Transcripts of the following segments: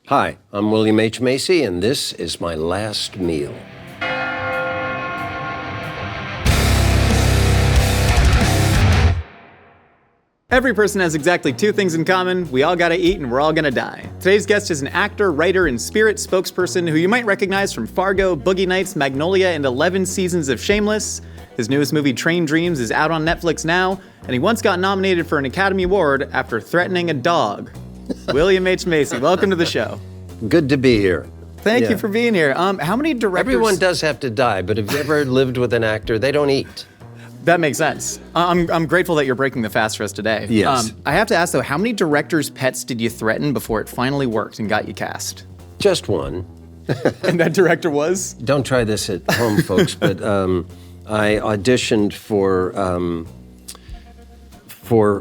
Hi, I'm William H. Macy, and this is my last meal. Every person has exactly two things in common. We all gotta eat and we're all gonna die. Today's guest is an actor, writer, and spirit spokesperson who you might recognize from Fargo, Boogie Nights, Magnolia, and 11 seasons of Shameless. His newest movie, Train Dreams, is out on Netflix now, and he once got nominated for an Academy Award after threatening a dog. William H. Macy, welcome to the show. Good to be here. Thank you for being here. How many directors... Everyone does have to die, but have you ever lived with an actor? They don't eat. That makes sense. I'm grateful that you're breaking the fast for us today. Yes. I have to ask, though, how many directors' pets did you threaten before it finally worked and got you cast? Just one. And that director was? Don't try this at home, folks, but I auditioned for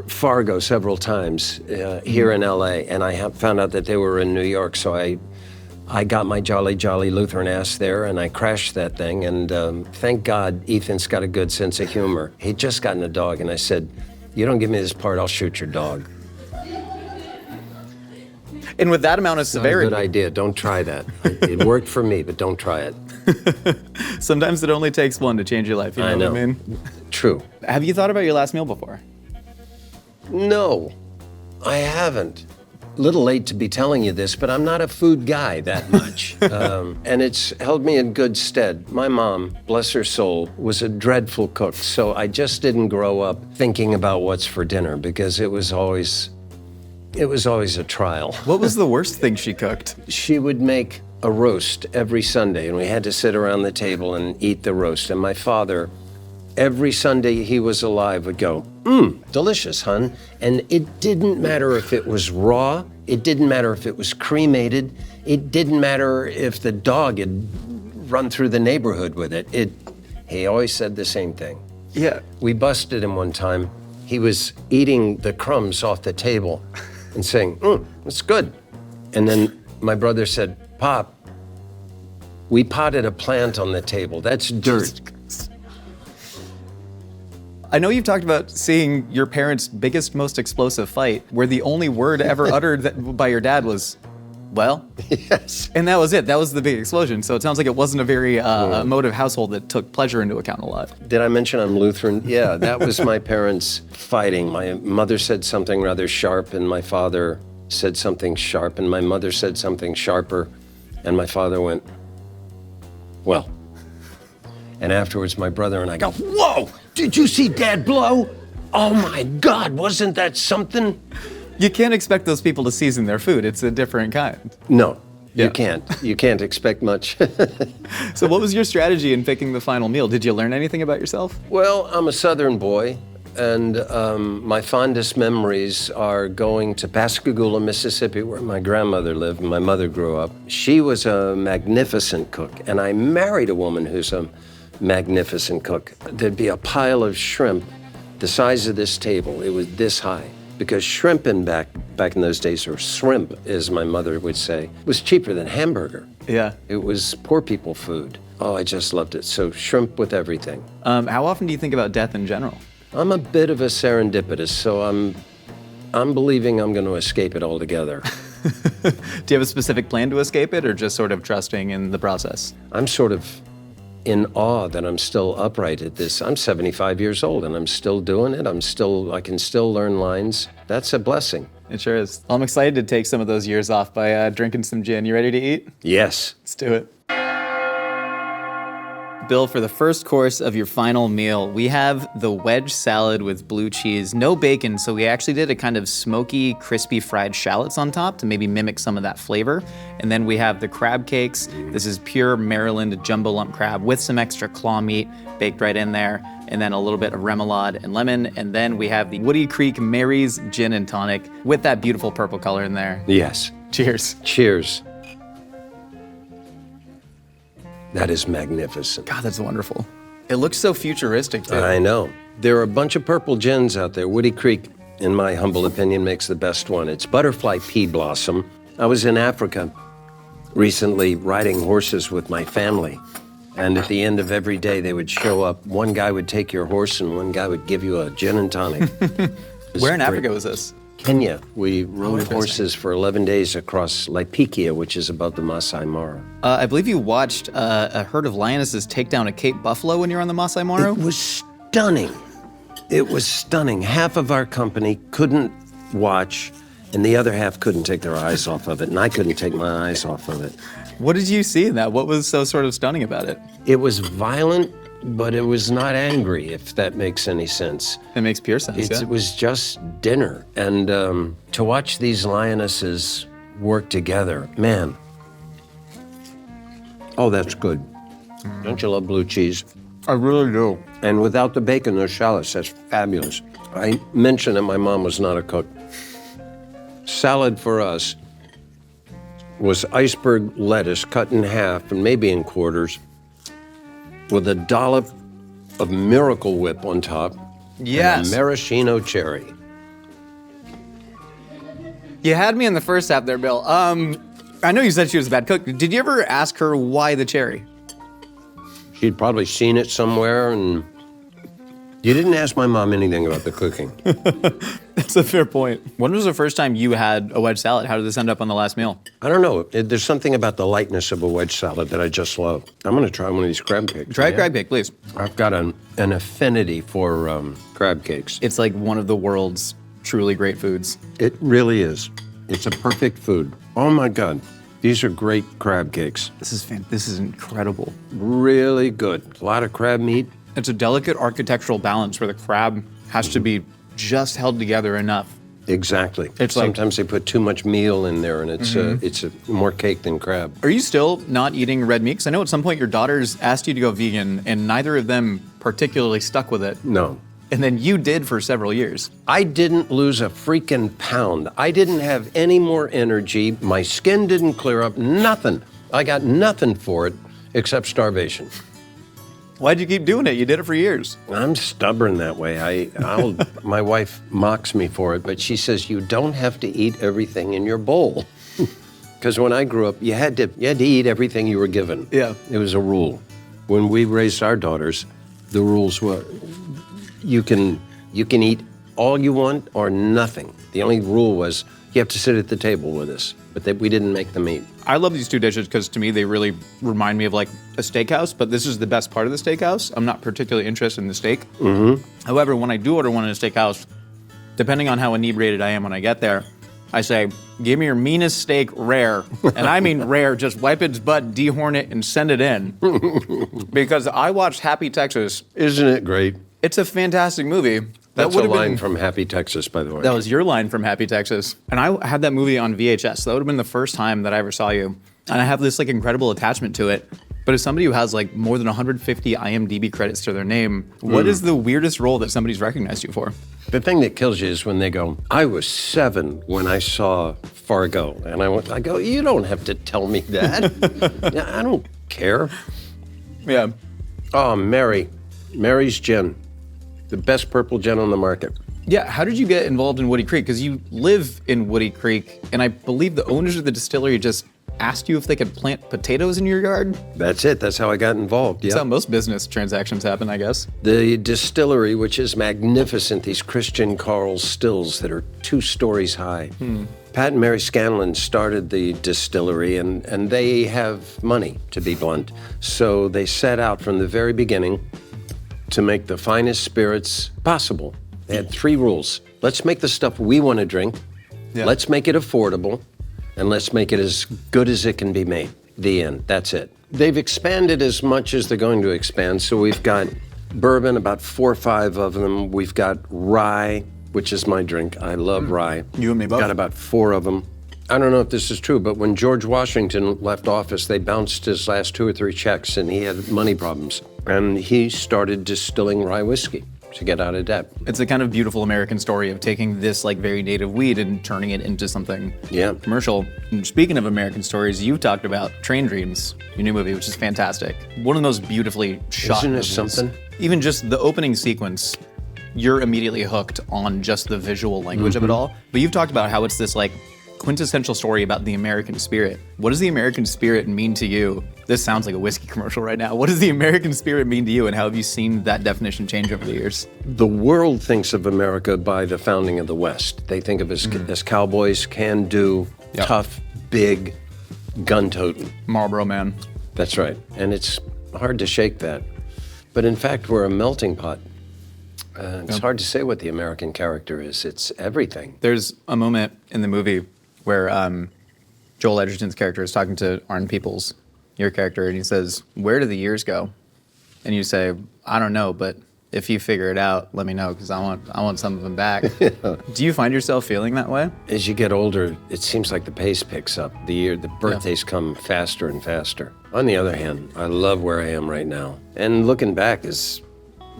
Fargo several times here in LA, and I found out that they were in New York, so I got my jolly Lutheran ass there, and I crashed that thing, and thank God Ethan's got a good sense of humor. He'd just gotten a dog, and I said, you don't give me this part, I'll shoot your dog. And with that amount of severity... Not a good idea, don't try that. It worked for me, but don't try it. Sometimes it only takes one to change your life, you know what I mean? True. Have you thought about your last meal before? No, I haven't. A little late to be telling you this, but I'm not a food guy that much. And it's held me in good stead. My mom, bless her soul, was a dreadful cook, so I just didn't grow up thinking about what's for dinner because it was always a trial. What was the worst thing she cooked? She would make a roast every Sunday, and we had to sit around the table and eat the roast. And my father, every Sunday he was alive, would go, delicious, hun. And it didn't matter if it was raw, it didn't matter if it was cremated, it didn't matter if the dog had run through the neighborhood with it. He always said the same thing. Yeah. We busted him one time. He was eating the crumbs off the table and saying, it's good. And then my brother said, Pop, we potted a plant on the table. That's dirt. I know you've talked about seeing your parents' biggest, most explosive fight, where the only word ever uttered by your dad was, well? Yes. And that was it. That was the big explosion. So it sounds like it wasn't a very emotive household that took pleasure into account a lot. Did I mention I'm Lutheran? Yeah, that was my parents fighting. My mother said something rather sharp, and my father said something sharp, and my mother said something sharper, and my father went, well. And afterwards, my brother and I go, whoa, did you see Dad blow? Oh my God, wasn't that something? You can't expect those people to season their food. It's a different kind. No, Yeah. you can't. You can't expect much. So what was your strategy in picking the final meal? Did you learn anything about yourself? Well, I'm a Southern boy, and my fondest memories are going to Pascagoula, Mississippi, where my grandmother lived and my mother grew up. She was a magnificent cook, and I married a woman who's a magnificent cook. There'd be a pile of shrimp the size of this table. It was this high, because shrimping back in those days, or shrimp, as my mother would say, was cheaper than hamburger. Yeah. It was poor people food. Oh, I just loved it. So shrimp with everything. How often do you think about death in general? I'm a bit of a serendipitous, so I'm believing I'm going to escape it altogether. Do you have a specific plan to escape it, or just sort of trusting in the process? I'm sort of in awe that I'm still upright at this. I'm 75 years old and I'm still doing it. I can still learn lines. That's a blessing. It sure is. I'm excited to take some of those years off by drinking some gin. You ready to eat? Yes. Let's do it. Bill, for the first course of your final meal, we have the wedge salad with blue cheese, no bacon, so we actually did a kind of smoky, crispy fried shallots on top to maybe mimic some of that flavor. And then we have the crab cakes. This is pure Maryland jumbo lump crab with some extra claw meat baked right in there, and then a little bit of remoulade and lemon. And then we have the Woody Creek Mary's Gin and Tonic with that beautiful purple color in there. Yes. Cheers. Cheers. That is magnificent. God, that's wonderful. It looks so futuristic, too. I know. There are a bunch of purple gins out there. Woody Creek, in my humble opinion, makes the best one. It's butterfly pea blossom. I was in Africa recently riding horses with my family. And at the end of every day, they would show up. One guy would take your horse and one guy would give you a gin and tonic. Where in Africa was this? Kenya. We rode horses for 11 days across Laikipia, which is above the Masai Mara. I believe you watched a herd of lionesses take down a Cape buffalo when you were on the Masai Mara? It was stunning. It was stunning. Half of our company couldn't watch, and the other half couldn't take their eyes off of it, and I couldn't take my eyes off of it. What did you see in that? What was so sort of stunning about it? It was violent, but it was not angry, if that makes any sense. It makes pure sense, yeah. It was just dinner. And to watch these lionesses work together, man. Oh, that's good. Don't you love blue cheese? I really do. And without the bacon, those shallots, that's fabulous. I mentioned that my mom was not a cook. Salad for us was iceberg lettuce cut in half and maybe in quarters with a dollop of Miracle Whip on top. Yes. And a maraschino cherry. You had me in the first half there, Bill. I know you said she was a bad cook. Did you ever ask her why the cherry? She'd probably seen it somewhere, and you didn't ask my mom anything about the cooking. That's a fair point. When was the first time you had a wedge salad? How did this end up on the last meal? I don't know. There's something about the lightness of a wedge salad that I just love. I'm going to try one of these crab cakes. Try a crab cake, please. I've got an affinity for crab cakes. It's like one of the world's truly great foods. It really is. It's a perfect food. Oh my God. These are great crab cakes. This is incredible. Really good. A lot of crab meat. It's a delicate architectural balance where the crab has to be just held together enough. Exactly. It's like- Sometimes they put too much meal in there, and it's a more cake than crab. Are you still not eating red meat? Because I know at some point your daughters asked you to go vegan, and neither of them particularly stuck with it. No. And then you did for several years. I didn't lose a freaking pound. I didn't have any more energy. My skin didn't clear up. Nothing. I got nothing for it except starvation. Why'd you keep doing it? You did it for years. I'm stubborn that way. My wife mocks me for it, but she says you don't have to eat everything in your bowl. Because when I grew up, you had to eat everything you were given. Yeah. It was a rule. When we raised our daughters, the rules were you can eat all you want or nothing. The only rule was you have to sit at the table with us, but we didn't make them eat. I love these two dishes because to me they really remind me of like a steakhouse, but this is the best part of the steakhouse. I'm not particularly interested in the steak. However, when I do order one in a steakhouse, depending on how inebriated I am when I get there, I say, give me your meanest steak rare. And I mean rare, just wipe its butt, dehorn it, and send it in. Because I watched Happy Texas. Isn't it great? It's a fantastic movie. That's a line from Happy Texas, by the way. That was your line from Happy Texas. And I had that movie on VHS. So that would have been the first time that I ever saw you. And I have this like incredible attachment to it. But as somebody who has like more than 150 IMDb credits to their name, what is the weirdest role that somebody's recognized you for? The thing that kills you is when they go, I was 7 when I saw Fargo. And I go, you don't have to tell me that. I don't care. Yeah. Oh, Mary's gin. The best purple gin on the market. Yeah, how did you get involved in Woody Creek? Because you live in Woody Creek, and I believe the owners of the distillery just asked you if they could plant potatoes in your yard? That's it. That's how I got involved. That's how most business transactions happen, I guess. The distillery, which is magnificent, these Christian Carl stills that are 2 stories high. Pat and Mary Scanlon started the distillery, and they have money, to be blunt. So they set out from the very beginning to make the finest spirits possible. They had 3 rules. Let's make the stuff we want to drink. Yeah. Let's make it affordable. And let's make it as good as it can be made. The end. That's it. They've expanded as much as they're going to expand. So we've got bourbon, about 4 or 5 of them. We've got rye, which is my drink. I love rye. You and me both. Got about 4 of them. I don't know if this is true, but when George Washington left office, they bounced his last 2 or 3 checks, and he had money problems. And he started distilling rye whiskey to get out of debt. It's a kind of beautiful American story of taking this like very native weed and turning it into something commercial. And speaking of American stories, you've talked about Train Dreams, your new movie, which is fantastic. One of those beautifully shot Isn't it movies. something? Even just the opening sequence, you're immediately hooked on just the visual language of it all. But you've talked about how it's this like quintessential story about the American spirit. What does the American spirit mean to you? This sounds like a whiskey commercial right now. What does the American spirit mean to you, and how have you seen that definition change over the years? The world thinks of America by the founding of the West. They think of us as cowboys, can-do, tough, big, gun-toting. Marlboro Man. That's right. And it's hard to shake that. But in fact, we're a melting pot. It's hard to say what the American character is. It's everything. There's a moment in the movie where Joel Edgerton's character is talking to Arn Peoples, your character, and he says, "Where do the years go?" And you say, "I don't know, but if you figure it out, let me know, because I want some of them back." Do you find yourself feeling that way? As you get older, it seems like the pace picks up. The birthdays come faster and faster. On the other hand, I love where I am right now. And looking back is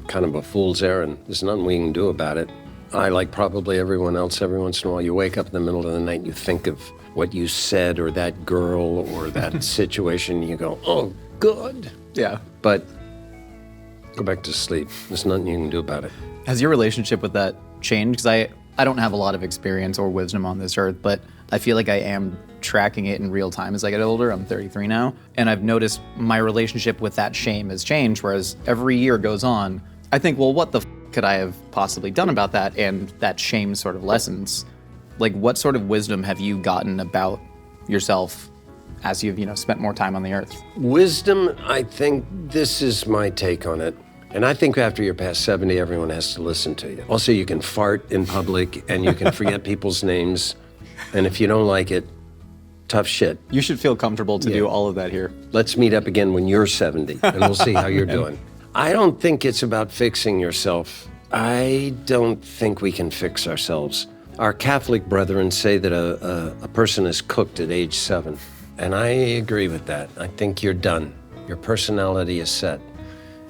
kind of a fool's errand. There's nothing we can do about it. I, like probably everyone else, every once in a while, you wake up in the middle of the night and you think of what you said or that girl or that situation, and you go, oh, good. Yeah. But go back to sleep. There's nothing you can do about it. Has your relationship with that changed? Because I don't have a lot of experience or wisdom on this earth, but I feel like I am tracking it in real time as I get older. I'm 33 now, and I've noticed my relationship with that shame has changed, whereas every year goes on, I think, well, what the could I have possibly done about that? And that shame sort of lessens. Like, what sort of wisdom have you gotten about yourself as you've, spent more time on the earth? Wisdom, I think this is my take on it. And I think after you're past 70, everyone has to listen to you. Also, you can fart in public and you can forget people's names. And if you don't like it, tough shit. You should feel comfortable to do all of that here. Let's meet up again when you're 70 and we'll see how you're doing. I don't think it's about fixing yourself. I don't think we can fix ourselves. Our Catholic brethren say that a person is cooked at age 7. And I agree with that. I think you're done. Your personality is set.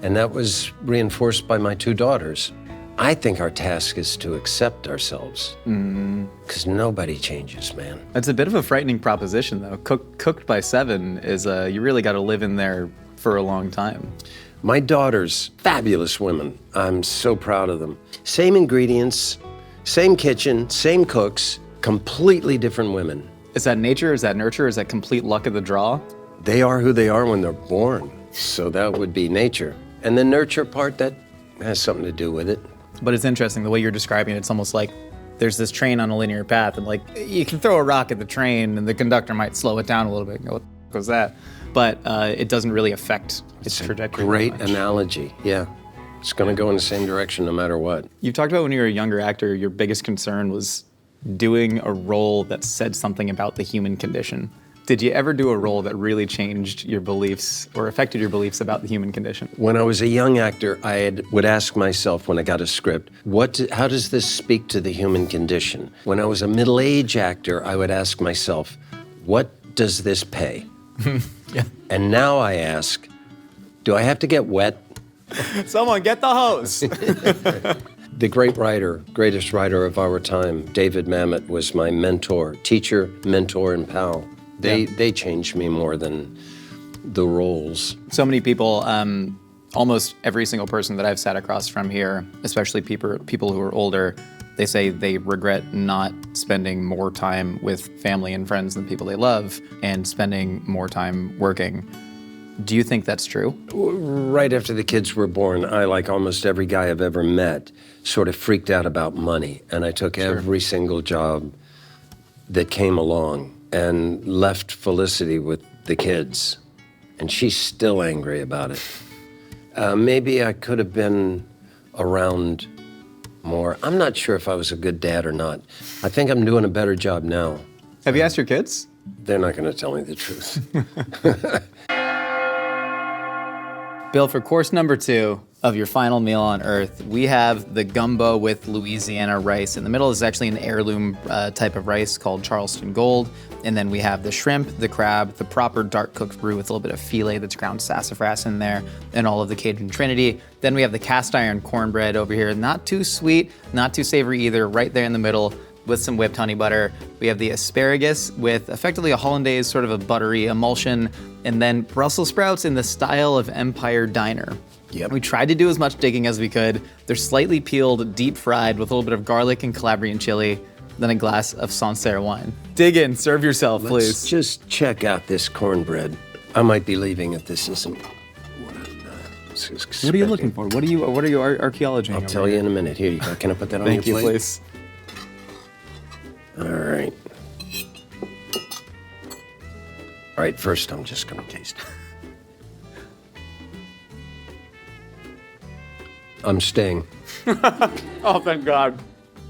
And that was reinforced by my 2 daughters. I think our task is to accept ourselves. Because nobody changes, man. That's a bit of a frightening proposition, though. Cooked by 7 is, you really got to live in there for a long time. My daughters, fabulous women. I'm so proud of them. Same ingredients, same kitchen, same cooks, completely different women. Is that nature? Is that nurture? Is that complete luck of the draw? They are who they are when they're born. So that would be nature. And the nurture part, that has something to do with it. But it's interesting, the way you're describing it, it's almost like there's this train on a linear path, and like, you can throw a rock at the train and the conductor might slow it down a little bit and go, what the f*** was that? But it doesn't really affect its trajectory. Great analogy, yeah. It's gonna go in the same direction no matter what. You talked about when you were a younger actor, your biggest concern was doing a role that said something about the human condition. Did you ever do a role that really changed your beliefs or affected your beliefs about the human condition? When I was a young actor, would ask myself when I got a script, how does this speak to the human condition? When I was a middle-aged actor, I would ask myself, what does this pay? Yeah. And now I ask, do I have to get wet? Someone get the hose. The greatest writer of our time, David Mamet, was my mentor, teacher, mentor, and pal. They changed me more than the roles. So many people, almost every single person that I've sat across from here, especially people who are older, they say they regret not spending more time with family and friends and people they love and spending more time working. Do you think that's true? Right after the kids were born, I, like almost every guy I've ever met, sort of freaked out about money. And I took every single job that came along and left Felicity with the kids. And she's still angry about it. Maybe I could have been around more. I'm not sure if I was a good dad or not. I think I'm doing a better job now. Have you asked your kids? They're not going to tell me the truth. Bill, for course number 2 of your final meal on Earth, we have the gumbo with Louisiana rice. In the middle is actually an heirloom type of rice called Charleston Gold. And then we have the shrimp, the crab, the proper dark cooked brew with a little bit of filet that's ground sassafras in there, and all of the Cajun Trinity. Then we have the cast iron cornbread over here. Not too sweet, not too savory either, right there in the middle with some whipped honey butter. We have the asparagus with effectively a hollandaise, sort of a buttery emulsion, and then Brussels sprouts in the style of Empire Diner. Yep. We tried to do as much digging as we could. They're slightly peeled, deep fried with a little bit of garlic and Calabrian chili. then a glass of Sancerre wine. Dig in, serve yourself, Let's please. just check out this cornbread. I might be leaving if this isn't what I'm What are you looking for? What are you archaeology? I'll tell you in a minute. Here you go. Can I put that on Thank your you, plate? please. All right. All right, first I'm just going to taste it. I'm staying. Oh, thank God.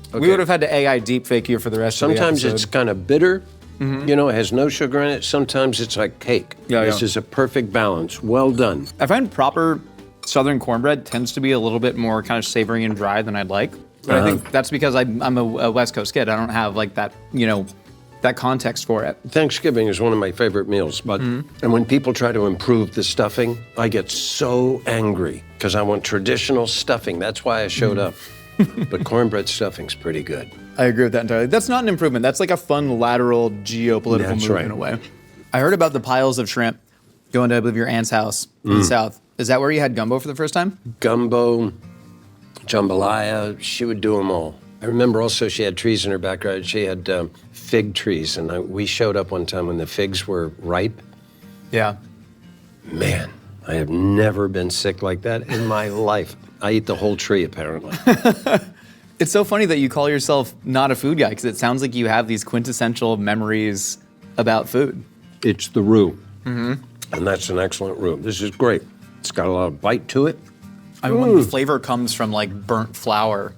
Okay. We would have had to AI deepfake you for the rest Sometimes of the episode. it's kind of bitter. You know, it has no sugar in it. Sometimes it's like cake. Yeah, This yeah. is a perfect balance. Well done. I find proper Southern cornbread tends to be a little bit more kind of savory and dry than I'd like. But I think that's because I'm a West Coast kid. I don't have like that, that context for it. Thanksgiving is one of my favorite meals, but and when people try to improve the stuffing, I get so angry because I want traditional stuffing. That's why I showed up. But cornbread stuffing's pretty good. I agree with that entirely. That's not an improvement. That's like a fun lateral geopolitical That's move right. in a way. I heard about the piles of shrimp going to, I believe, your aunt's house in the South. Is that where you had gumbo for the first time? Gumbo, jambalaya, she would do them all. I remember also she had trees in her backyard. She had fig trees, and we showed up one time when the figs were ripe. Yeah. Man, I have never been sick like that in my life. I eat the whole tree, apparently. It's so funny that you call yourself not a food guy because it sounds like you have these quintessential memories about food. It's the roux. And that's an excellent roux. This is great. It's got a lot of bite to it. I mean, when the flavor comes from like burnt flour,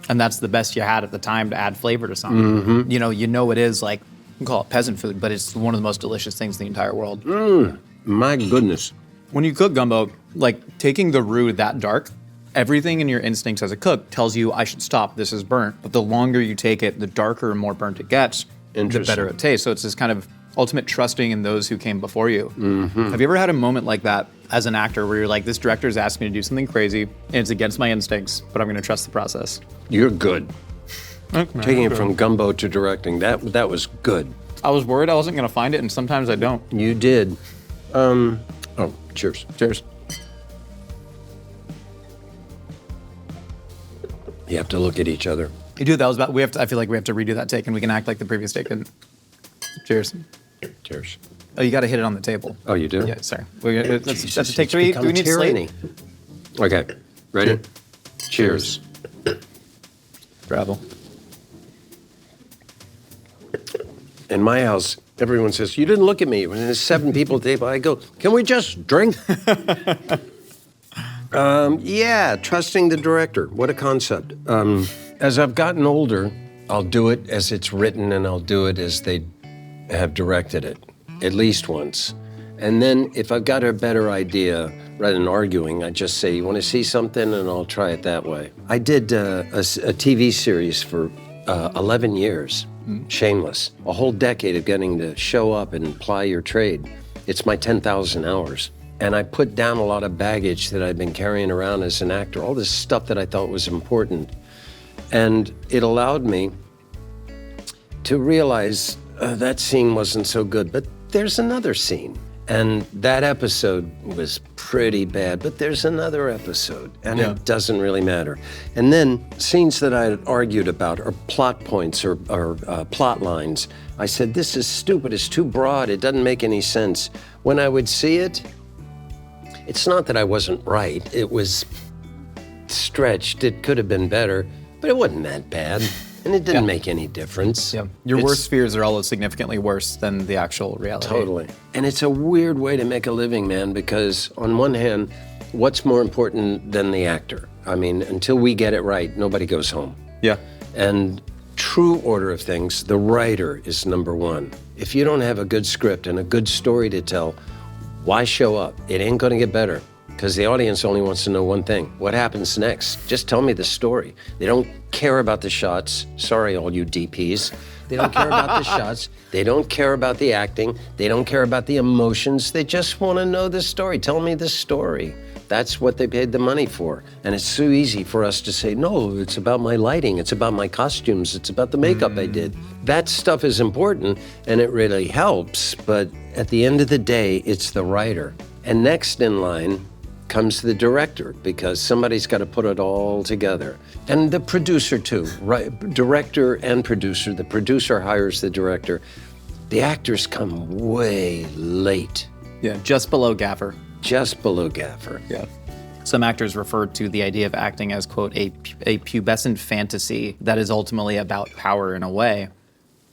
and that's the best you had at the time to add flavor to something. You know it is like, you can call it peasant food, but it's one of the most delicious things in the entire world. My goodness. When you cook gumbo, like taking the roux that dark, everything in your instincts as a cook tells you I should stop, this is burnt. But the longer you take it, the darker and more burnt it gets, the Interesting. better it tastes. So it's this kind of ultimate trusting in those who came before you. Have you ever had a moment like that as an actor where you're like, this director's asked me to do something crazy and it's against my instincts, but I'm gonna trust the process? You're good. Taking it from gumbo to directing, that was good. I was worried I wasn't gonna find it, and sometimes I don't. You did. Oh, cheers. Cheers. You have to look at each other. You do, that was about, I feel like we have to redo that take and we can act like the previous take didn't. Cheers. Cheers. Oh, you gotta hit it on the table. Oh, you do? Yeah, sorry. That's a take It's three. become Do we need tyranny. slate? Okay, ready? Cheers. Bravo. In my house, everyone says, you didn't look at me. When there's 7 people at the table, I go, can we just drink? Yeah, trusting the director. What a concept. As I've gotten older, I'll do it as it's written and I'll do it as they have directed it, at least once. And then if I've got a better idea, rather than arguing, I just say, you want to see something? And I'll try it that way. I did a TV series for 11 years, Shameless, a whole decade of getting to show up and ply your trade. It's my 10,000 hours. And I put down a lot of baggage that I'd been carrying around as an actor, all this stuff that I thought was important. And it allowed me to realize that scene wasn't so good, but there's another scene. And that episode was pretty bad, but there's another episode, and it doesn't really matter. And then scenes that I had argued about, or plot points, or plot lines, I said, this is stupid, it's too broad, it doesn't make any sense. When I would see it, it's not that I wasn't right, it was stretched, it could have been better, but it wasn't that bad. And it didn't make any difference. Yeah. Your worst fears are always significantly worse than the actual reality. Totally. And it's a weird way to make a living, man, because on one hand, what's more important than the actor? I mean, until we get it right, nobody goes home. Yeah. And true order of things, the writer is number one. If you don't have a good script and a good story to tell, why show up? It ain't gonna get better. Because the audience only wants to know one thing. What happens next? Just tell me the story. They don't care about the shots. Sorry, all you DPs. They don't care about the shots. They don't care about the acting. They don't care about the emotions. They just want to know the story. Tell me the story. That's what they paid the money for. And it's so easy for us to say, no, it's about my lighting. It's about my costumes. It's about the makeup I did. That stuff is important and it really helps. But at the end of the day, it's the writer. And next in line comes the director, because somebody's got to put it all together. And the producer too, right? Director and producer. The producer hires the director. The actors come way late. Yeah, just below gaffer. Just below gaffer. Yeah. Some actors refer to the idea of acting as, quote, a pubescent fantasy that is ultimately about power in a way.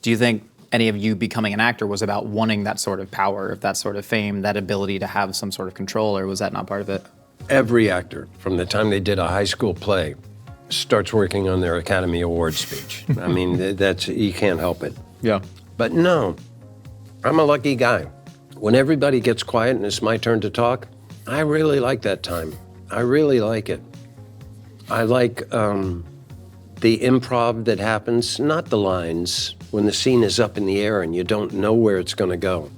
Do you think any of you becoming an actor was about wanting that sort of power, that sort of fame, that ability to have some sort of control, or was that not part of it? Every actor, from the time they did a high school play, starts working on their Academy Award speech. I mean, that's, you can't help it. Yeah. But no, I'm a lucky guy. When everybody gets quiet and it's my turn to talk, I really like that time. I really like it. I like the improv that happens, not the lines, when the scene is up in the air and you don't know where it's going to go.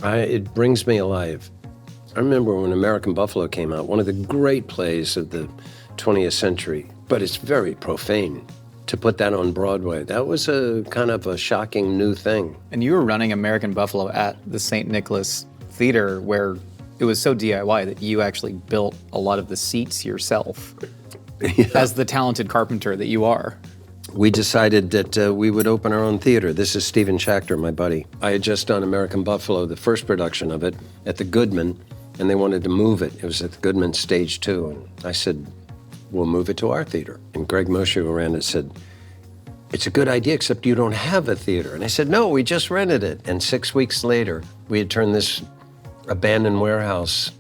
It brings me alive. I remember when American Buffalo came out, one of the great plays of the 20th century, but it's very profane. To put that on Broadway, that was a kind of a shocking new thing. And you were running American Buffalo at the St. Nicholas Theater, where it was so DIY that you actually built a lot of the seats yourself, as the talented carpenter that you are. We decided that we would open our own theater. This is Stephen Schachter, my buddy. I had just done American Buffalo, the first production of it, at the Goodman, and they wanted to move it. It was at the Goodman Stage 2, and I said, we'll move it to our theater. And Greg Moshe, who ran it, said, it's a good idea, except you don't have a theater. And I said, no, we just rented it. And 6 weeks later, we had turned this abandoned warehouse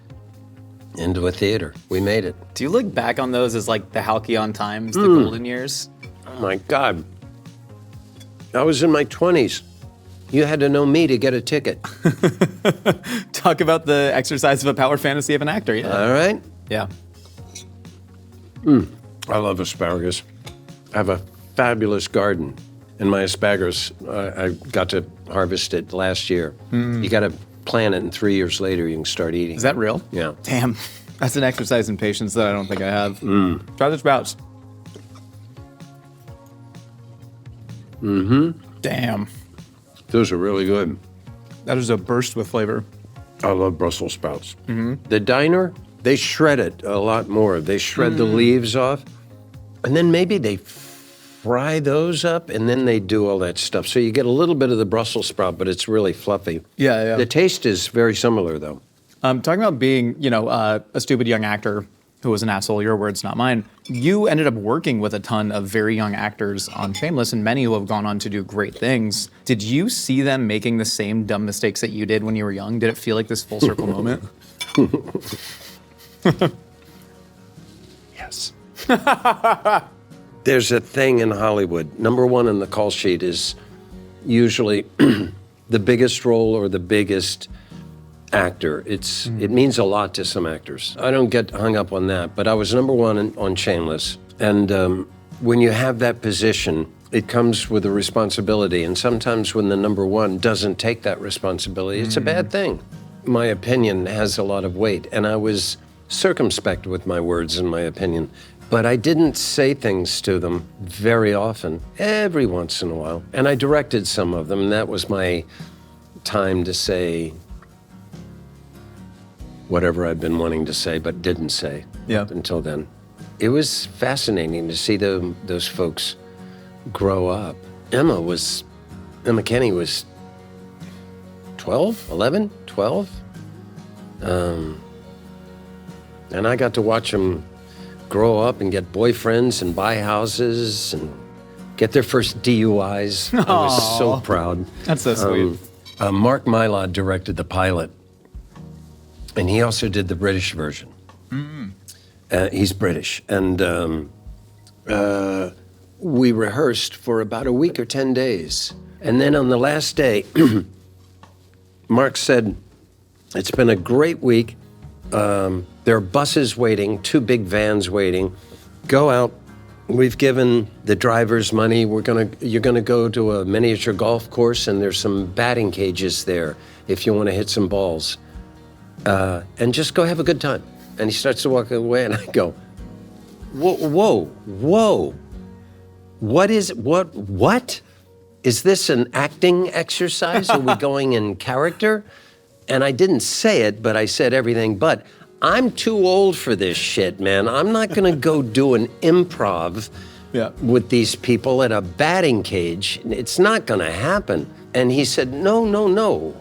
into a theater. We made it. Do you look back on those as like the Halcyon times, the golden years? Oh my God. I was in my 20s. You had to know me to get a ticket. Talk about the exercise of a power fantasy of an actor, yeah. All right? Yeah. I love asparagus. I have a fabulous garden. And my asparagus, I got to harvest it last year. You got to plant it, and 3 years later you can start eating. Is that real? Yeah. Damn. That's an exercise in patience that I don't think I have. Try the sprouts. Damn. Those are really good. That is a burst with flavor. I love Brussels sprouts. The diner, they shred it a lot more. They shred the leaves off, and then maybe they fry those up, and then they do all that stuff. So you get a little bit of the Brussels sprout, but it's really fluffy. Yeah, yeah. The taste is very similar, though. Talking about being, a stupid young actor who was an asshole, your words, not mine. You ended up working with a ton of very young actors on Shameless, and many who have gone on to do great things. Did you see them making the same dumb mistakes that you did when you were young? Did it feel like this full circle moment? Yes. There's a thing in Hollywood. Number one on the call sheet is usually the biggest role or the biggest actor. It means a lot to some actors. I don't get hung up on that, but I was number one on Shameless. And when you have that position, it comes with a responsibility. And sometimes when the number one doesn't take that responsibility, it's a bad thing. My opinion has a lot of weight, and I was circumspect with my words and my opinion. But I didn't say things to them very often, every once in a while. And I directed some of them, and that was my time to say whatever I'd been wanting to say but didn't say until then. It was fascinating to see those folks grow up. Emma Kenny was 12, 11, 12. And I got to watch them grow up and get boyfriends and buy houses and get their first DUIs. I was so proud. That's so sweet. Mark Mylod directed the pilot, and he also did the British version. He's British. And we rehearsed for about a week or 10 days. And then on the last day, Mark said, it's been a great week. There are buses waiting, 2 big vans waiting. Go out. We've given the drivers money. You're gonna go to a miniature golf course, and there's some batting cages there if you want to hit some balls. And just go have a good time. And he starts to walk away, and I go, whoa. What? Is this an acting exercise? Are we going in character? And I didn't say it, but I said everything but, I'm too old for this shit, man. I'm not going to go do an improv with these people at a batting cage. It's not going to happen. And he said, no.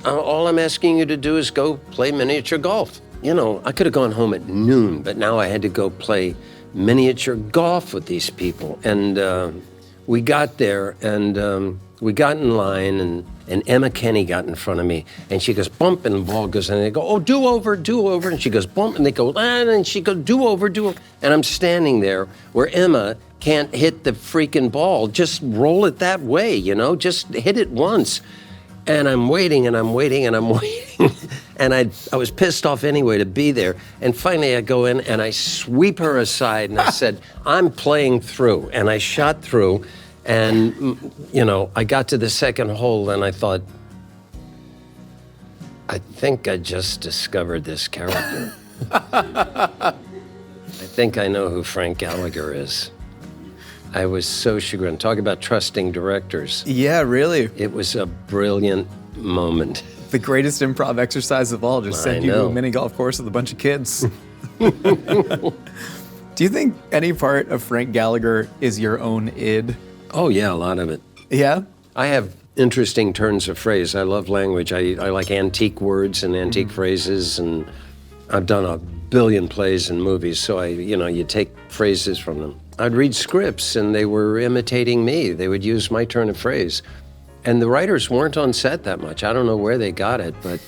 All I'm asking you to do is go play miniature golf. You know, I could have gone home at noon, but now I had to go play miniature golf with these people. And we got there, and we got in line, and Emma Kenny got in front of me, and she goes, bump, and the ball goes, and they go, oh, do over, and she goes, bump, and they go, and she goes, do over. And I'm standing there where Emma can't hit the freaking ball. Just roll it that way, you know, just hit it once. And I'm waiting, and I'm waiting. And I was pissed off anyway to be there. And finally I go in and I sweep her aside and I said, I'm playing through. And I shot through, and, you know, I got to the second hole and I thought, I think I just discovered this character. I think I know who Frank Gallagher is. I was so chagrined. Talk about trusting directors. Yeah, really. It was a brilliant moment. The greatest improv exercise of all, just send you to a mini golf course with a bunch of kids. Do you think any part of Frank Gallagher is your own id? Oh, yeah, a lot of it. Yeah? I have interesting turns of phrase. I love language. I like antique words and antique phrases, and I've done a billion plays and movies, so you take phrases from them. I'd read scripts, and they were imitating me. They would use my turn of phrase. And the writers weren't on set that much. I don't know where they got it, but...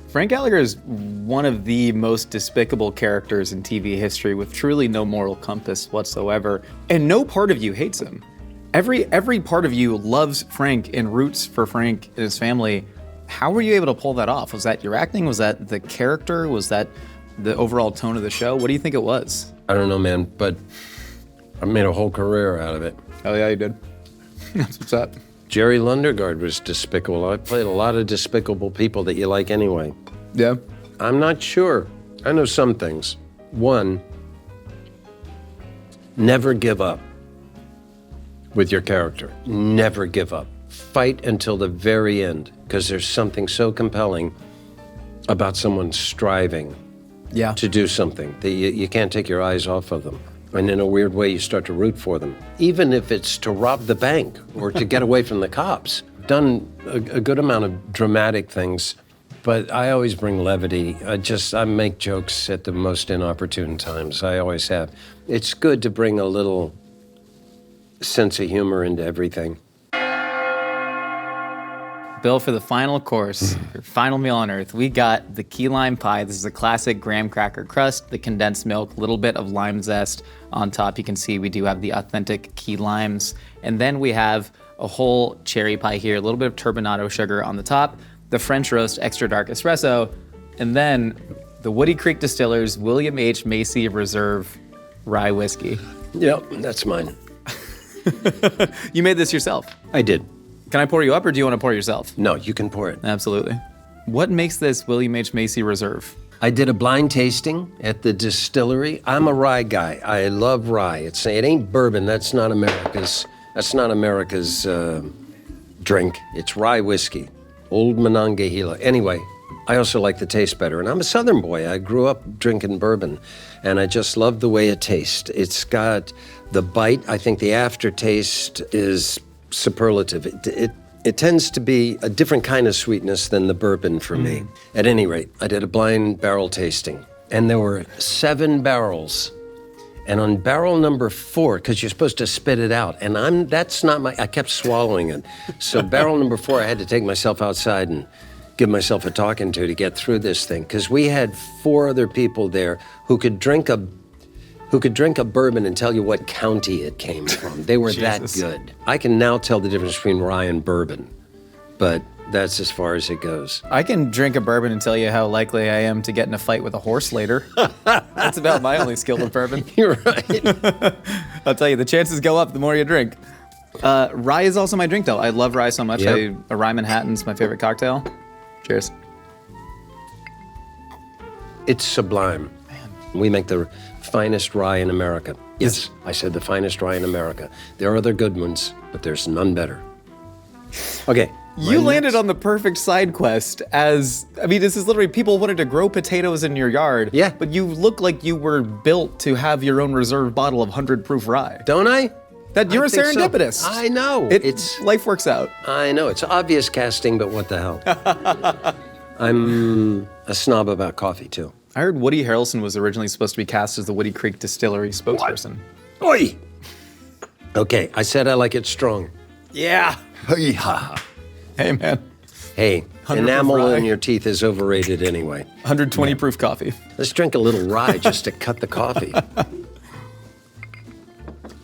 Frank Gallagher is one of the most despicable characters in TV history, with truly no moral compass whatsoever. And no part of you hates him. Every part of you loves Frank and roots for Frank and his family. How were you able to pull that off? Was that your acting? Was that the character? Was that the overall tone of the show? What do you think it was? I don't know, man, but I made a whole career out of it. Oh, yeah, you did. That's what's up. Jerry Lundegaard was despicable. I played a lot of despicable people that you like anyway. Yeah? I'm not sure. I know some things. One, never give up with your character. Never give up. Fight until the very end, because there's something so compelling about someone striving to do something that you can't take your eyes off of them. And in a weird way, you start to root for them, even if it's to rob the bank or to get away from the cops. Done a good amount of dramatic things, but I always bring levity. I make jokes at the most inopportune times. I always have. It's good to bring a little sense of humor into everything. Bill, for the final course, your final meal on Earth, we got the key lime pie. This is a classic graham cracker crust, the condensed milk, a little bit of lime zest on top. You can see we do have the authentic key limes. And then we have a whole cherry pie here, a little bit of turbinado sugar on the top, the French roast extra dark espresso, and then the Woody Creek Distillers William H. Macy Reserve Rye Whiskey. Yep, that's mine. You made this yourself? I did. Can I pour you up, or do you want to pour yourself? No, you can pour it. Absolutely. What makes this William H. Macy Reserve? I did a blind tasting at the distillery. I'm a rye guy. I love rye. It ain't bourbon. That's not America's drink. It's rye whiskey. Old Monongahela. Anyway, I also like the taste better. And I'm a Southern boy. I grew up drinking bourbon, and I just love the way it tastes. It's got the bite. I think the aftertaste is superlative. It tends to be a different kind of sweetness than the bourbon for me. At any rate, I did a blind barrel tasting, and there were 7 barrels. And on barrel number 4, because you're supposed to spit it out, and I kept swallowing it. So barrel number 4, I had to take myself outside and give myself a talking to get through this thing, because we had 4 other people there who could drink a bourbon and tell you what county it came from. They were that good. I can now tell the difference between rye and bourbon, but that's as far as it goes. I can drink a bourbon and tell you how likely I am to get in a fight with a horse later. That's about my only skill with bourbon. You're right. I'll tell you, the chances go up the more you drink. Rye is also my drink, though. I love rye so much. Yep. A rye Manhattan's my favorite cocktail. Cheers. It's sublime. Man. We make the finest rye in America. Yes, I said the finest rye in America. There are other good ones, but there's none better. Okay, You landed on the perfect side quest this is literally people wanted to grow potatoes in your yard. Yeah. But you look like you were built to have your own reserve bottle of 100 proof rye. Don't I? You're I think so. serendipitous. I know. Life works out. I know. It's obvious casting, but what the hell? I'm a snob about coffee, too. I heard Woody Harrelson was originally supposed to be cast as the Woody Creek Distillery spokesperson. What? Oi! Okay, I said I like it strong. Yeah. Hey, man. Hey, 100 enamel proof rye. in your teeth is overrated anyway. 120 proof coffee. Let's drink a little rye just to cut the coffee.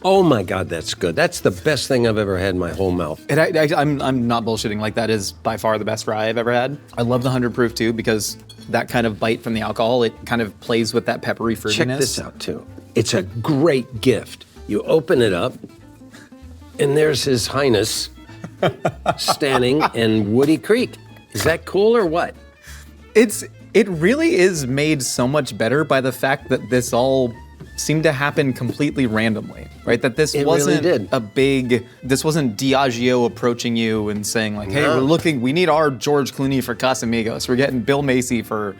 Oh my God, that's good. That's the best thing I've ever had in my whole mouth. I'm not bullshitting. Like, that is by far the best rye I've ever had. I love the 100 proof too because that kind of bite from the alcohol, it kind of plays with that peppery fruitiness. Check this out too. It's a great gift. You open it up, and there's His Highness standing in Woody Creek. Is that cool or what? It really is made so much better by the fact that this all seemed to happen completely randomly, right? That this wasn't this wasn't Diageo approaching you and saying like, hey, we need our George Clooney for Casamigos. We're getting Bill Macy for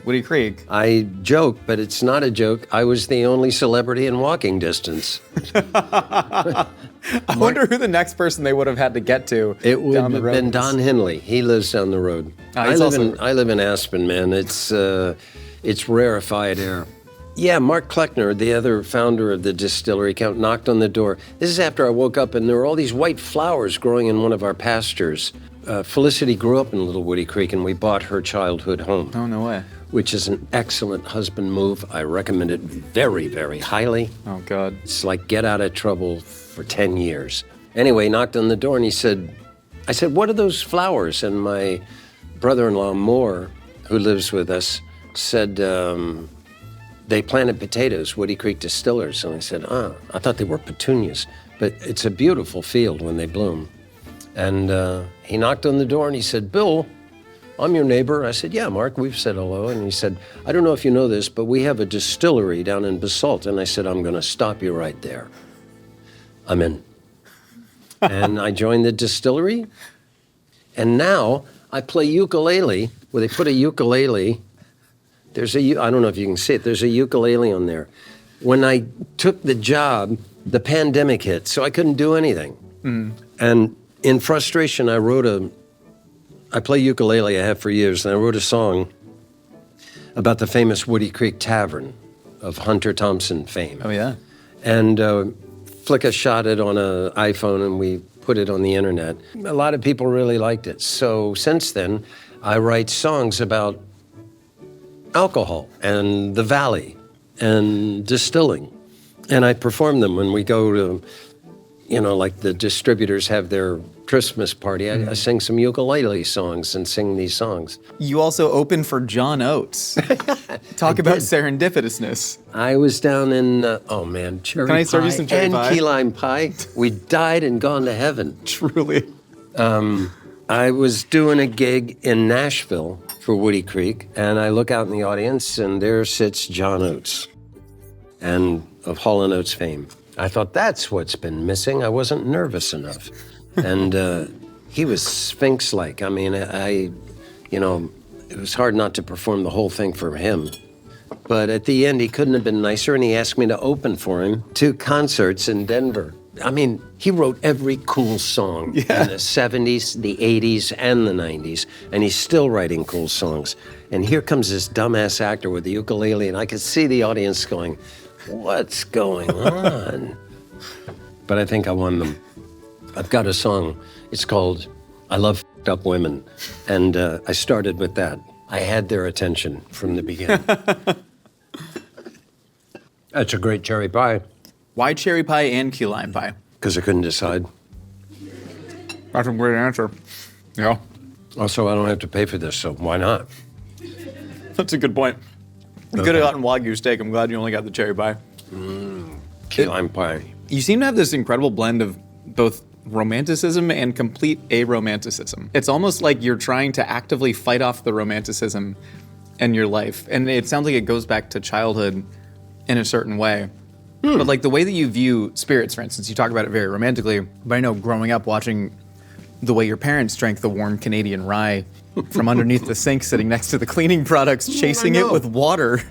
Woody Creek. I joke, but it's not a joke. I was the only celebrity in walking distance. I wonder who the next person they would have had to get to. It would have been Don Henley. He lives down the road. I live in Aspen, man. It's rarefied air. Yeah, Mark Kleckner, the other founder of the distillery, knocked on the door. This is after I woke up, and there were all these white flowers growing in one of our pastures. Felicity grew up in Little Woody Creek, and we bought her childhood home. Oh, no way. Which is an excellent husband move. I recommend it very, very highly. Oh, God. It's like get out of trouble for 10 years. Anyway, he knocked on the door, and I said, what are those flowers? And my brother-in-law, Moore, who lives with us, said, they planted potatoes, Woody Creek Distillers. And I said, I thought they were petunias. But it's a beautiful field when they bloom. And he knocked on the door and he said, Bill, I'm your neighbor. I said, yeah, Mark, we've said hello. And he said, I don't know if you know this, but we have a distillery down in Basalt. And I said, I'm going to stop you right there. I'm in. And I joined the distillery. And now I play ukulele, where they put a ukulele. I don't know if you can see it, there's a ukulele on there. When I took the job, the pandemic hit, so I couldn't do anything. And in frustration, I play ukulele, I have for years, and I wrote a song about the famous Woody Creek Tavern of Hunter Thompson fame. Oh, yeah. And Flicka shot it on an iPhone, and we put it on the internet. A lot of people really liked it. So since then, I write songs about alcohol and the valley and distilling. And I perform them when we go to, like the distributors have their Christmas party. I sing some ukulele songs and sing these songs. You also opened for John Oates. Talk about serendipitousness. I was down in, cherry Can I serve you some cherry and pie? key lime pie. We died and gone to heaven. Truly. I was doing a gig in Nashville for Woody Creek, and I look out in the audience, and there sits John Oates, and of Hall & Oates fame. I thought, that's what's been missing. I wasn't nervous enough. And he was Sphinx-like. I mean, it was hard not to perform the whole thing for him. But at the end, he couldn't have been nicer, and he asked me to open for him 2 concerts in Denver. I mean, he wrote every cool song in the 70s, the 80s, and the 90s, and he's still writing cool songs. And here comes this dumbass actor with the ukulele, and I could see the audience going, what's going on? But I think I won them. I've got a song. It's called I Love F***ed Up Women, and I started with that. I had their attention from the beginning. That's a great cherry pie. Why cherry pie and key lime pie? Because I couldn't decide. That's a great answer. Yeah. Also, I don't have to pay for this, so why not? That's a good point. You could have gotten Wagyu steak. I'm glad you only got the cherry pie. Key lime pie. You seem to have this incredible blend of both romanticism and complete aromanticism. It's almost like you're trying to actively fight off the romanticism in your life. And it sounds like it goes back to childhood in a certain way. But like the way that you view spirits, for instance, you talk about it very romantically. But I know growing up watching the way your parents drank the warm Canadian rye from underneath the sink sitting next to the cleaning products, chasing it with water.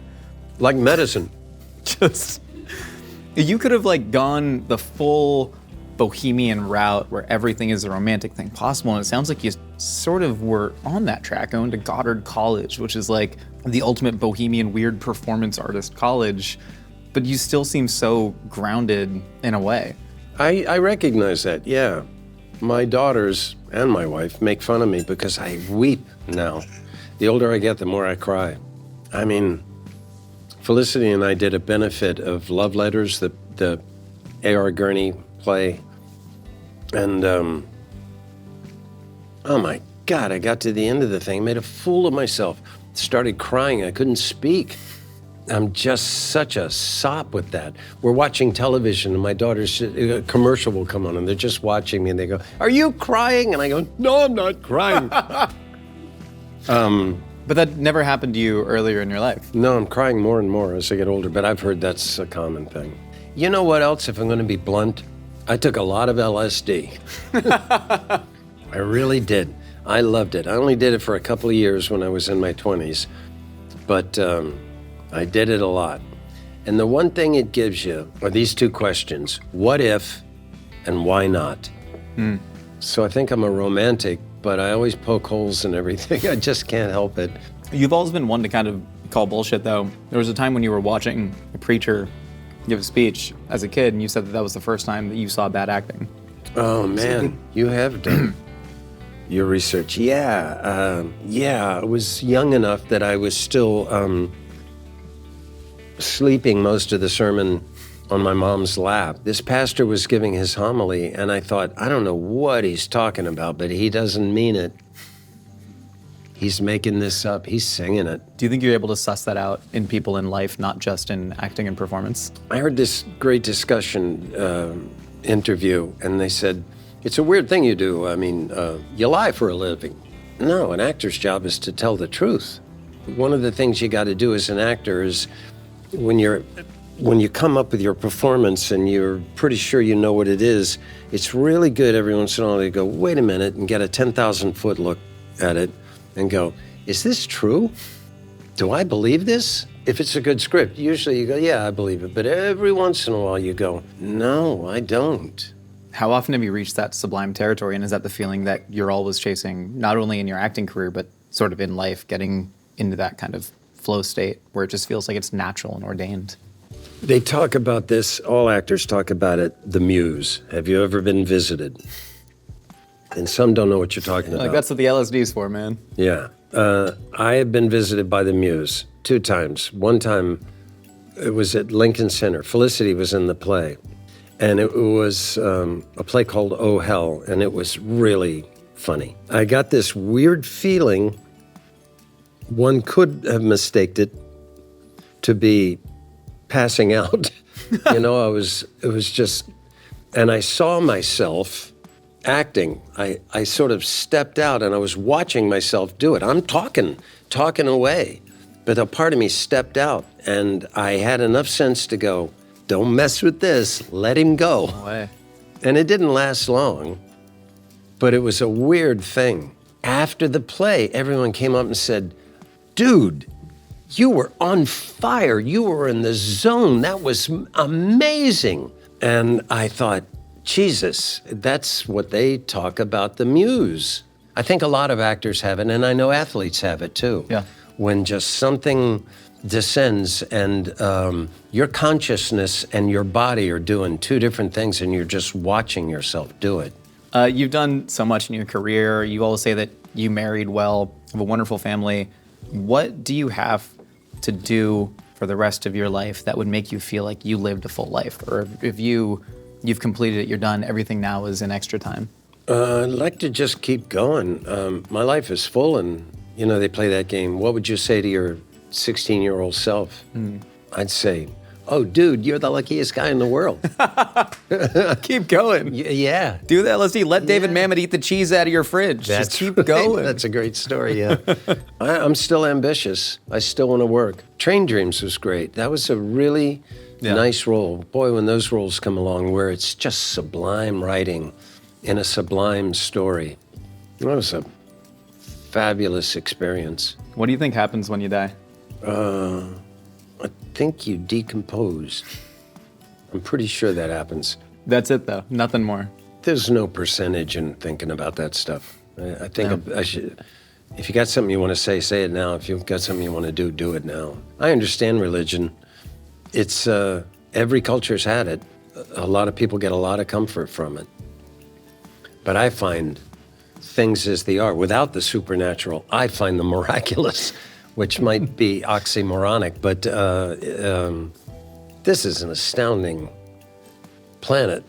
Like medicine. Just, you could have like gone the full bohemian route where everything is a romantic thing possible, and it sounds like you sort of were on that track, going to Goddard College, which is like the ultimate bohemian weird performance artist college, but you still seem so grounded in a way. I recognize that, yeah. My daughters and my wife make fun of me because I weep now. The older I get, the more I cry. I mean, Felicity and I did a benefit of Love Letters, the A.R. Gurney play. And, oh my God, I got to the end of the thing, made a fool of myself, started crying, I couldn't speak. I'm just such a sop with that. We're watching television and my daughter's a commercial will come on and they're just watching me and they go, "Are you crying?" And I go, "No, I'm not crying." But that never happened to you earlier in your life. No, I'm crying more and more as I get older, but I've heard that's a common thing. You know what else, if I'm gonna be blunt? I took a lot of LSD. I really did. I loved it. I only did it for a couple of years when I was in my 20s, but I did it a lot. And the one thing it gives you are these two questions: what if and why not? So I think I'm a romantic, but I always poke holes in everything. I just can't help it. You've always been one to kind of call bullshit, though. There was a time when you were watching a preacher give a speech as a kid, and you said that that was the first time that you saw bad acting. Oh, man, you have done your research. Yeah, I was young enough that I was still sleeping most of the sermon on my mom's lap. This pastor was giving his homily, and I thought, I don't know what he's talking about, but he doesn't mean it. He's making this up. He's singing it. Do you think you're able to suss that out in people in life, not just in acting and performance? I heard this great discussion interview, and they said, it's a weird thing you do. I mean, you lie for a living. No, an actor's job is to tell the truth. One of the things you got to do as an actor is when you come up with your performance and you're pretty sure you know what it is, it's really good every once in a while to go, wait a minute, and get a 10,000-foot look at it and go, is this true? Do I believe this? If it's a good script, usually you go, yeah, I believe it. But every once in a while you go, no, I don't. How often have you reached that sublime territory, and is that the feeling that you're always chasing, not only in your acting career, but sort of in life, getting into that kind of flow state where it just feels like it's natural and ordained? They talk about this, all actors talk about it, the Muse. Have you ever been visited? And some don't know what you're talking about. Like, that's what the LSD's for, man. Yeah. I have been visited by the Muse 2 times. One time, it was at Lincoln Center. Felicity was in the play. And it was a play called Oh Hell, and it was really funny. I got this weird feeling, one could have mistaked it to be passing out. You know, it was just, and I saw myself acting. I sort of stepped out and I was watching myself do it. I'm talking away. But a part of me stepped out and I had enough sense to go, don't mess with this, let him go. No way. And it didn't last long, but it was a weird thing. After the play, everyone came up and said, dude, you were on fire. You were in the zone. That was amazing. And I thought, Jesus, that's what they talk about the Muse. I think a lot of actors have it, and I know athletes have it too. Yeah. When just something descends and your consciousness and your body are doing 2 different things and you're just watching yourself do it. You've done so much in your career. You always say that you married well, have a wonderful family. What do you have to do for the rest of your life that would make you feel like you lived a full life? Or if you've completed it, you're done, everything now is in extra time? I'd like to just keep going. My life is full, and you know, they play that game. What would you say to your 16-year-old self? I'd say, oh, dude, you're the luckiest guy in the world. Keep going. Yeah. Do the LSD. Let David Mamet eat the cheese out of your fridge. Just keep going. That's a great story, yeah. I'm still ambitious. I still want to work. Train Dreams was great. That was a really nice role. Boy, when those roles come along where it's just sublime writing in a sublime story. It was a fabulous experience. What do you think happens when you die? I think you decompose. I'm pretty sure that happens. That's it, though. Nothing more. There's no percentage in thinking about that stuff. I think I should. If you got something you want to say it now. If you've got something you want to do it now. I understand religion. It's every culture's had it. A lot of people get a lot of comfort from it. But I find things as they are, without the supernatural, I find the miraculous, which might be oxymoronic, but this is an astounding planet,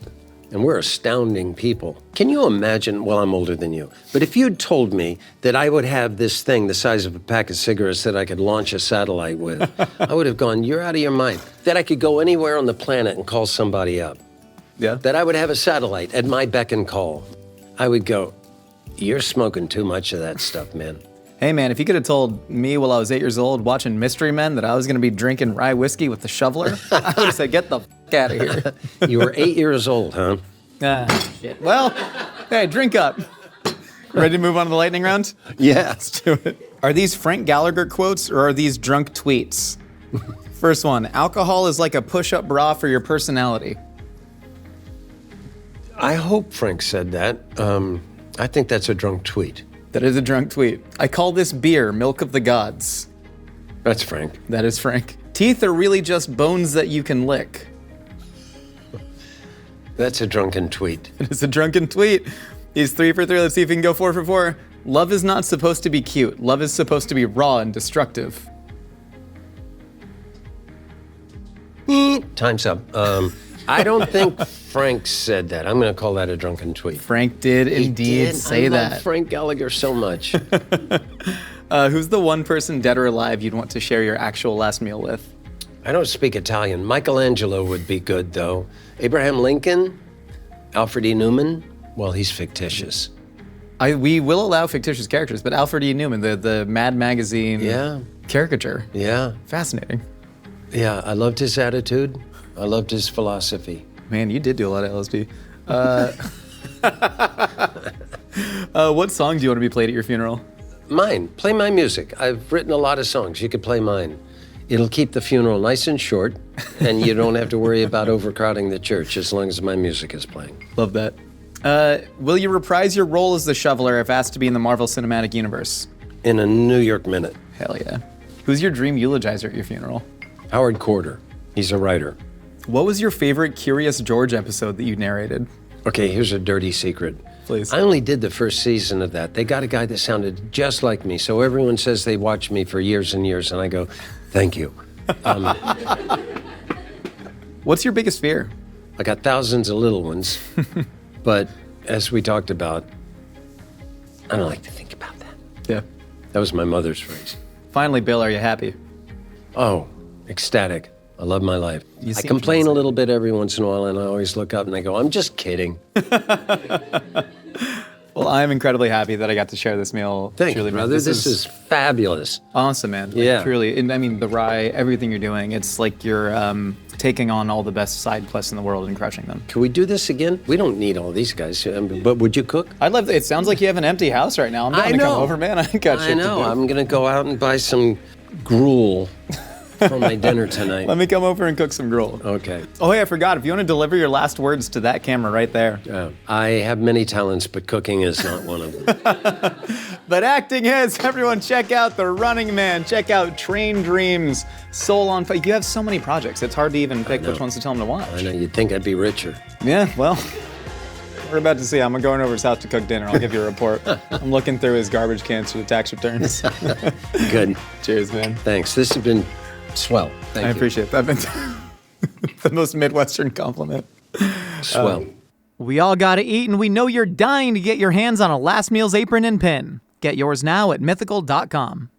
and we're astounding people. Can you imagine, well, I'm older than you, but if you'd told me that I would have this thing the size of a pack of cigarettes that I could launch a satellite with, I would have gone, you're out of your mind. That I could go anywhere on the planet and call somebody up. Yeah. That I would have a satellite at my beck and call. I would go, you're smoking too much of that stuff, man. Hey, man, if you could have told me while I was 8 years old watching Mystery Men that I was going to be drinking rye whiskey with the shoveler, I would have said, get the f*** out of here. You were 8 years old, huh? Ah, shit. Well, hey, drink up. Ready to move on to the lightning round? Yeah. Let's do it. Are these Frank Gallagher quotes or are these drunk tweets? First one, alcohol is like a push-up bra for your personality. I hope Frank said that. I think that's a drunk tweet. That is a drunk tweet. I call this beer milk of the gods. That's Frank. That is Frank. Teeth are really just bones that you can lick. That's a drunken tweet. It is a drunken tweet. He's 3 for 3. Let's see if he can go 4 for 4. Love is not supposed to be cute. Love is supposed to be raw and destructive. Time's up. I don't think Frank said that. I'm going to call that a drunken tweet. Frank did indeed say I that. love Frank Gallagher so much. Who's the one person, dead or alive, you'd want to share your actual last meal with? I don't speak Italian. Michelangelo would be good, though. Abraham Lincoln, Alfred E. Newman, well, he's fictitious. We will allow fictitious characters, but Alfred E. Newman, the Mad Magazine caricature. Yeah. Fascinating. Yeah, I loved his attitude. I loved his philosophy. Man, you did do a lot of LSD. What song do you want to be played at your funeral? Mine. Play my music. I've written a lot of songs. You could play mine. It'll keep the funeral nice and short, and you don't have to worry about overcrowding the church as long as my music is playing. Love that. Will you reprise your role as the shoveler if asked to be in the Marvel Cinematic Universe? In a New York minute. Hell yeah. Who's your dream eulogizer at your funeral? Howard Corder. He's a writer. What was your favorite Curious George episode that you narrated? Okay, here's a dirty secret. Please. I only did the first season of that. They got a guy that sounded just like me, so everyone says they watched me for years and years, and I go, thank you. What's your biggest fear? I got thousands of little ones, but as we talked about, I don't like to think about that. Yeah. That was my mother's phrase. Finally, Bill, are you happy? Oh, ecstatic. I love my life. You I seem complain to a little bit every once in a while, and I always look up and I go, I'm just kidding. Well, I'm incredibly happy that I got to share this meal. Thank Truly, you, man. brother. This is fabulous. Awesome, man. Like, Yeah. Truly. And I mean, the rye, everything you're doing, it's like you're taking on all the best side quests in the world and crushing them. Can we do this again? We don't need all these guys, but would you cook? I'd love to. It sounds like you have an empty house right now. I'm down I to come know. over, man. I got shit I know. to do. I'm going to go out and buy some gruel for my dinner tonight. Let me come over and cook some gruel. Okay. Oh, hey, I forgot. If you want to deliver your last words to that camera right there. I have many talents, but cooking is not one of them. But acting is. Everyone check out The Running Man. Check out Train Dreams, Soul on Fire. You have so many projects. It's hard to even pick which ones to tell them to watch. I know. You'd think I'd be richer. Yeah, well, we're about to see. I'm going over his house to cook dinner. I'll give you a report. I'm looking through his garbage cans for the tax returns. Good. Cheers, man. Thanks. This has been swell. Thank I you. appreciate that. That's the most Midwestern compliment. Swell. We all gotta eat, and we know you're dying to get your hands on a last meal's apron and pin. Get yours now at mythical.com.